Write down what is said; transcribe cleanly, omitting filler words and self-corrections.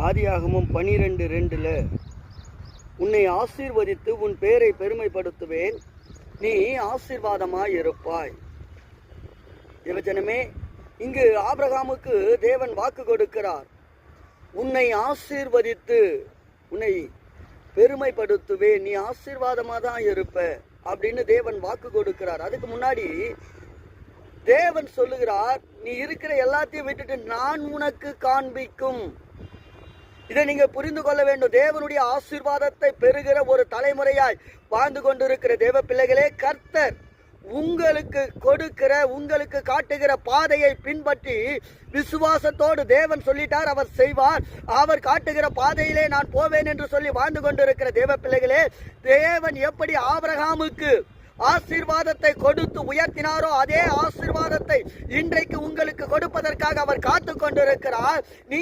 ஆதியாகமம் 12:2 உன்னை ஆசீர்வதித்து உன் பேரை பெருமைப்படுத்துவேன், நீ ஆசீர்வாதமாய் இருப்பாய். தேவஜனமே, இங்கு ஆபிரகாமுக்கு தேவன் வாக்கு கொடுக்கிறார். உன்னை ஆசீர்வதித்து உன்னை பெருமைப்படுத்துவேன், நீ ஆசீர்வாதமா தான் இருப்ப அப்படின்னு தேவன் வாக்கு கொடுக்கிறார். அதுக்கு முன்னாடி தேவன் சொல்லுகிறார், நீ இருக்கிற எல்லாத்தையும் விட்டுட்டு நான் உனக்கு காண்பிக்கும். இதை நீங்க புரிந்து கொள்ள வேண்டும். தேவனுடைய ஆசீர்வாதத்தை பெறுகிற ஒரு தலைமுறையாய் வாழ்ந்து கொண்டிருக்கிற தேவ பிள்ளைகளே, கர்த்தர் உங்களுக்கு கொடுக்கிற, உங்களுக்கு காட்டுகிற பாதையை பின்பற்றி விசுவாசத்தோடு தேவன் சொல்லிட்டார், அவர் செய்வார். அவர் காட்டுகிற பாதையிலே நான் போவேன் என்று சொல்லி வாழ்ந்து கொண்டிருக்கிற தேவ பிள்ளைகளே, தேவன் எப்படி ஆபிரகாமுக்கு ஆசீர்வாதத்தை கொடுத்து உயர்த்தினாரோ அதே ஆசீர்வாதத்தை இன்றைக்கு உங்களுக்கு கொடுப்பதற்காக அவர் காத்து கொண்டிருக்கிறார். நீங்க